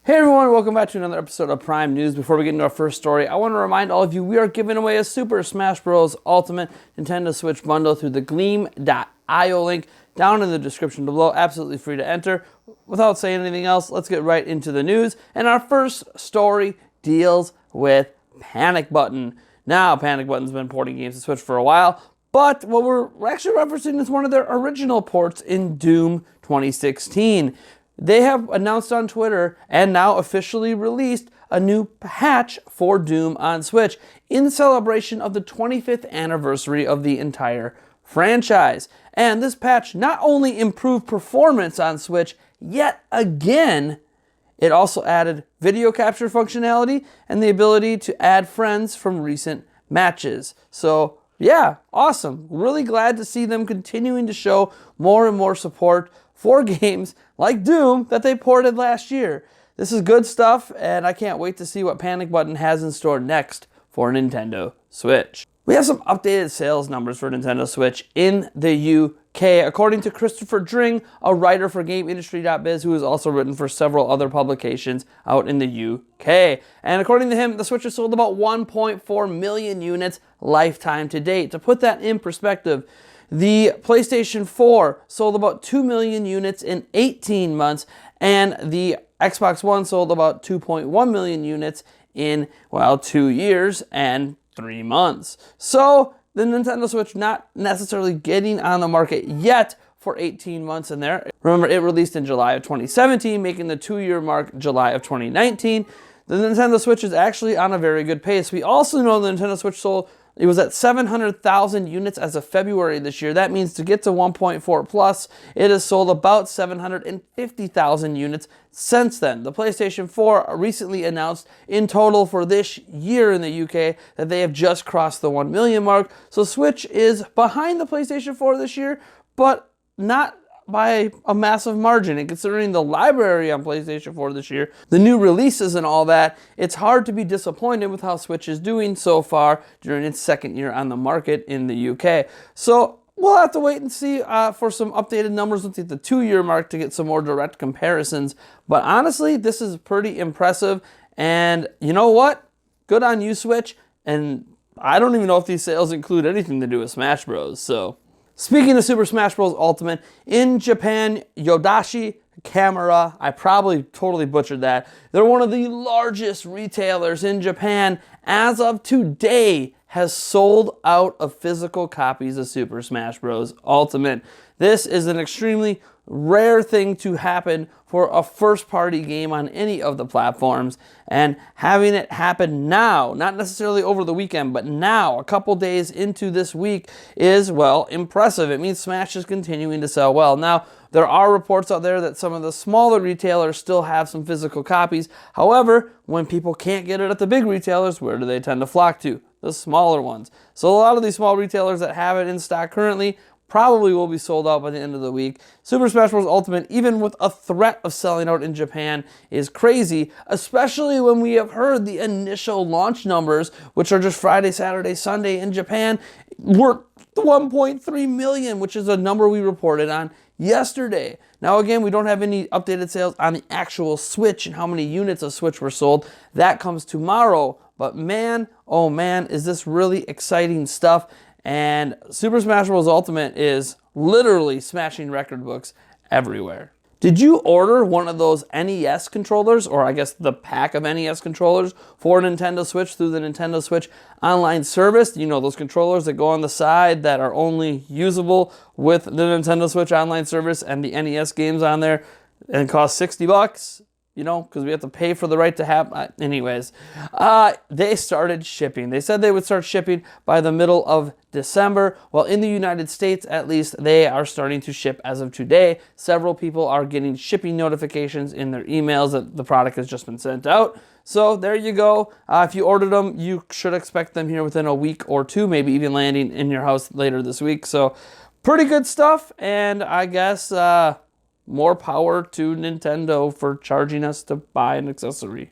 Hey everyone, welcome back to another episode of Prime News. Before we get into our first story, I want to remind all of you we are giving away a Super Smash Bros. Ultimate Nintendo Switch bundle through the Gleam.io link down in the description below. Absolutely free to enter. Without saying anything else, let's get right into the news. And our first story deals with Panic Button. Now, Panic Button's been porting games to Switch for a while, but what we're actually referencing is one of their original ports in Doom 2016. They have announced on Twitter and now officially released a new patch for Doom on Switch in celebration of the 25th anniversary of the entire franchise. And this patch not only improved performance on Switch, yet again, it also added video capture functionality and the ability to add friends from recent matches. So yeah, awesome. Really glad to see them continuing to show more and more support for games like Doom that they ported last year. This is good stuff, and I can't wait to see what Panic Button has in store next for Nintendo Switch. We have some updated sales numbers for Nintendo Switch in the UK. According to Christopher Dring, a writer for GameIndustry.biz, who has also written for several other publications out in the UK. And according to him, the Switch has sold about 1.4 million units lifetime to date. To put that in perspective, the PlayStation 4 sold about 2 million units in 18 months, and the Xbox One sold about 2.1 million units in, 2 years and 3 months. So the Nintendo Switch not necessarily getting on the market yet for 18 months in there. Remember, it released in July of 2017, making the 2-year mark July of 2019. The Nintendo Switch is actually on a very good pace. We also know the Nintendo Switch it was at 700,000 units as of February this year. That means to get to 1.4 plus, it has sold about 750,000 units since then. The PlayStation 4 recently announced in total for this year in the UK that they have just crossed the 1 million mark. So Switch is behind the PlayStation 4 this year, but not by a massive margin. And considering the library on PlayStation 4 this year, the new releases and all that, it's hard to be disappointed with how Switch is doing so far during its second year on the market in the UK. So we'll have to wait and see for some updated numbers with the 2-year mark to get some more direct comparisons. But honestly, this is pretty impressive. And you know what? Good on you, Switch. And I don't even know if these sales include anything to do with Smash Bros. So speaking of Super Smash Bros. Ultimate, in Japan, Yodashi Camera, I probably totally butchered that. They're one of the largest retailers in Japan. As of today, has sold out of physical copies of Super Smash Bros. Ultimate. This is an extremely rare thing to happen for a first-party game on any of the platforms, and having it happen now, not necessarily over the weekend, but now, a couple days into this week, is, well, impressive. It means Smash is continuing to sell well. Now, there are reports out there that some of the smaller retailers still have some physical copies. However, when people can't get it at the big retailers, where do they tend to flock to? The smaller ones. So a lot of these small retailers that have it in stock currently probably will be sold out by the end of the week. Super Smash Bros. Ultimate, even with a threat of selling out in Japan, is crazy, especially when we have heard the initial launch numbers, which are just Friday, Saturday, Sunday in Japan, were 1.3 million, which is a number we reported on yesterday. Now again, we don't have any updated sales on the actual Switch and how many units of Switch were sold. That comes tomorrow. But man, oh man, is this really exciting stuff. And Super Smash Bros. Ultimate is literally smashing record books everywhere. Did you order one of those NES controllers, or I guess the pack of NES controllers for Nintendo Switch through the Nintendo Switch online service? You know, those controllers that go on the side that are only usable with the Nintendo Switch online service and the NES games on there, and cost $60. You know, because we have to pay for the right to have. Anyways, they started shipping. They said they would start shipping by the middle of December. Well, in the United States, at least, they are starting to ship as of today. Several people are getting shipping notifications in their emails that the product has just been sent out. So there you go. If you ordered them, you should expect them here within a week or two, maybe even landing in your house later this week. So pretty good stuff. And I guess more power to Nintendo for charging us to buy an accessory.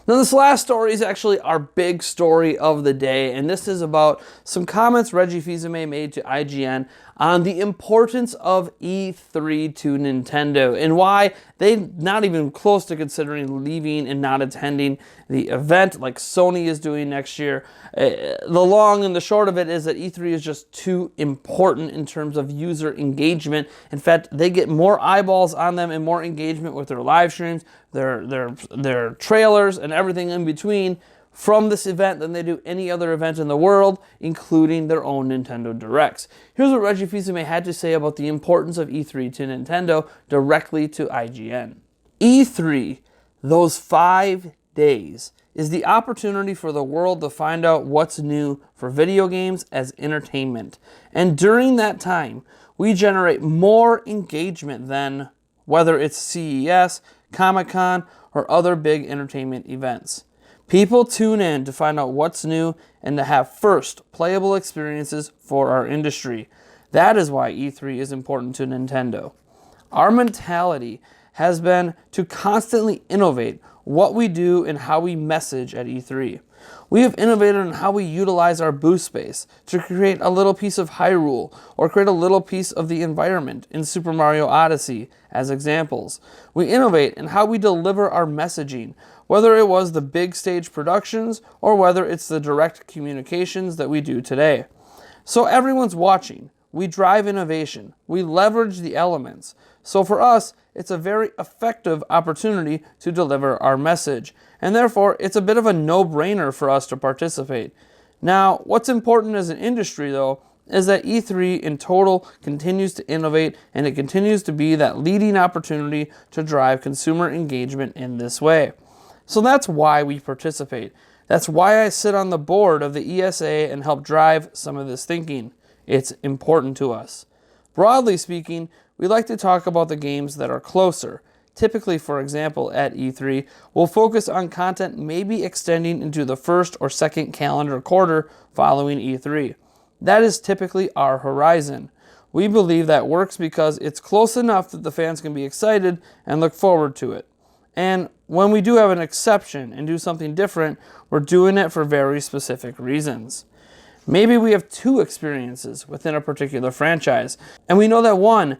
Now, this last story is actually our big story of the day, and this is about some comments Reggie Fils-Aime made to IGN on the importance of E3 to Nintendo and why they're not even close to considering leaving and not attending the event like Sony is doing next year. The long and the short of it is that E3 is just too important in terms of user engagement. In fact, they get more eyeballs on them and more engagement with their live streams, their trailers, and everything in between from this event than they do any other event in the world, including their own Nintendo Directs. Here's what Reggie Fils-Aime had to say about the importance of E3 to Nintendo directly to IGN. E3, those 5 days, is the opportunity for the world to find out what's new for video games as entertainment. And during that time, we generate more engagement than whether it's CES, Comic-Con, or other big entertainment events. People tune in to find out what's new and to have first playable experiences for our industry. That is why E3 is important to Nintendo. Our mentality has been to constantly innovate what we do and how we message at E3. We have innovated on how we utilize our booth space to create a little piece of Hyrule or create a little piece of the environment in Super Mario Odyssey as examples. We innovate in how we deliver our messaging, whether it was the big stage productions or whether it's the direct communications that we do today. So everyone's watching. We drive innovation. We leverage the elements. So for us, it's a very effective opportunity to deliver our message. And therefore, it's a bit of a no-brainer for us to participate. Now, what's important as an industry, though, is that E3 in total continues to innovate and it continues to be that leading opportunity to drive consumer engagement in this way. So that's why we participate. That's why I sit on the board of the ESA and help drive some of this thinking. It's important to us. Broadly speaking, we like to talk about the games that are closer. Typically, for example, at E3, we'll focus on content maybe extending into the first or second calendar quarter following E3. That is typically our horizon. We believe that works because it's close enough that the fans can be excited and look forward to it. And when we do have an exception and do something different, we're doing it for very specific reasons. Maybe we have 2 experiences within a particular franchise, and we know that one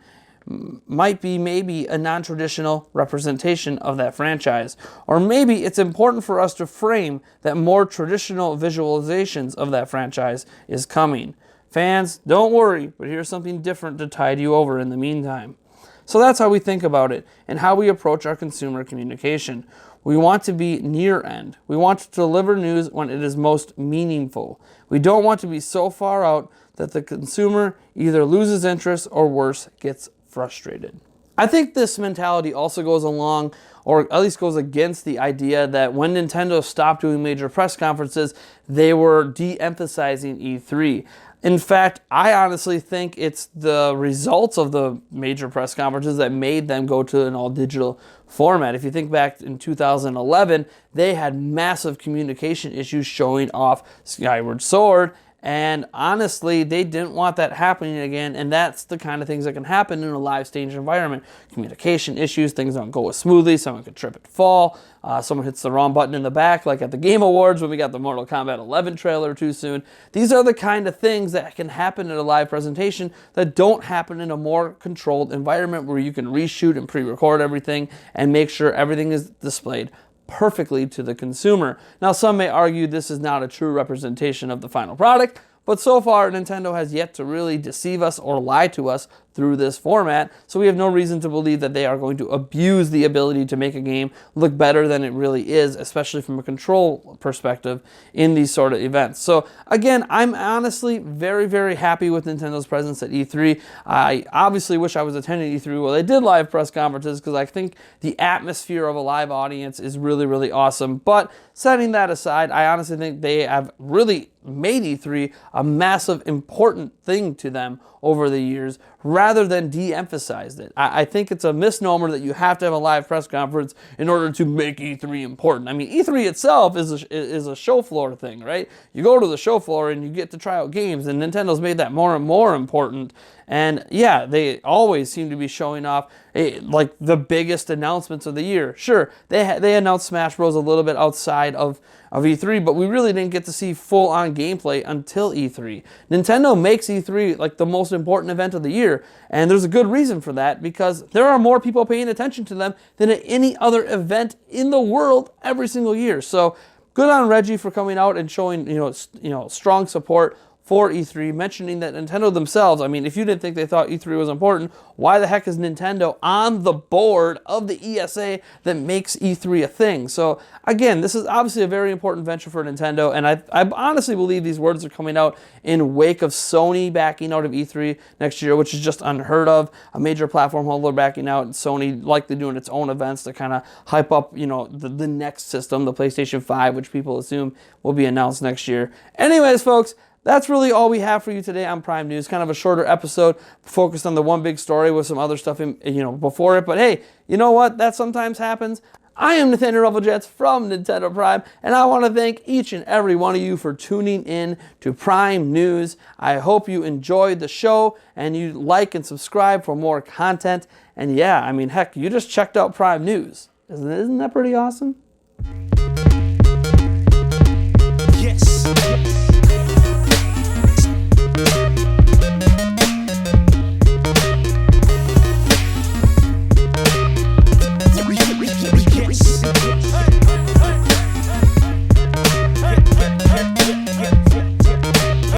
might be maybe a non-traditional representation of that franchise. Or maybe it's important for us to frame that more traditional visualizations of that franchise is coming. Fans, don't worry, but here's something different to tide you over in the meantime. So that's how we think about it and how we approach our consumer communication. We want to be near end. We want to deliver news when it is most meaningful. We don't want to be so far out that the consumer either loses interest or worse, gets frustrated. I think this mentality also goes along, or at least goes against the idea that when Nintendo stopped doing major press conferences, they were de-emphasizing E3. In fact, I honestly think it's the results of the major press conferences that made them go to an all-digital format. If you think back in 2011, they had massive communication issues showing off Skyward Sword, and honestly, they didn't want that happening again, and that's the kind of things that can happen in a live stage environment. Communication issues, things don't go as smoothly, someone could trip and fall, someone hits the wrong button in the back, like at the Game Awards when we got the Mortal Kombat 11 trailer too soon. These are the kind of things that can happen at a live presentation that don't happen in a more controlled environment where you can reshoot and pre-record everything and make sure everything is displayed perfectly to the consumer. Now, some may argue this is not a true representation of the final product, but so far Nintendo has yet to really deceive us or lie to us through this format, so we have no reason to believe that they are going to abuse the ability to make a game look better than it really is, especially from a control perspective in these sort of events. So again, I'm honestly very, very happy with Nintendo's presence at E3. I obviously wish I was attending E3 while they did live press conferences, because I think the atmosphere of a live audience is really, really awesome. But setting that aside, I honestly think they have really made E3 a massive, important thing to them over the years, rather than de-emphasized it. I think it's a misnomer that you have to have a live press conference in order to make E3 important. I mean, E3 itself is a show floor thing, right? You go to the show floor and you get to try out games, and Nintendo's made that more and more important. And yeah, they always seem to be showing off like the biggest announcements of the year. Sure, they announced Smash Bros. A little bit outside of E3, but we really didn't get to see full-on gameplay until E3. Nintendo makes E3 like the most important event of the year, and there's a good reason for that, because there are more people paying attention to them than at any other event in the world every single year. So good on Reggie for coming out and showing strong support for E3, mentioning that Nintendo themselves, I mean, if you didn't think they thought E3 was important, why the heck is Nintendo on the board of the ESA that makes E3 a thing? So again, this is obviously a very important venture for Nintendo, and I honestly believe these words are coming out in wake of Sony backing out of E3 next year, which is just unheard of. A major platform holder backing out, and Sony likely doing its own events to kind of hype up, the next system, the PlayStation 5, which people assume will be announced next year. Anyways, folks, that's really all we have for you today on Prime News. Kind of a shorter episode focused on the one big story with some other stuff before it. But hey, you know what? That sometimes happens. I am Nathaniel Rufflejets from Nintendo Prime, and I want to thank each and every one of you for tuning in to Prime News. I hope you enjoyed the show and you like and subscribe for more content. And yeah, I mean, heck, you just checked out Prime News. Isn't that pretty awesome?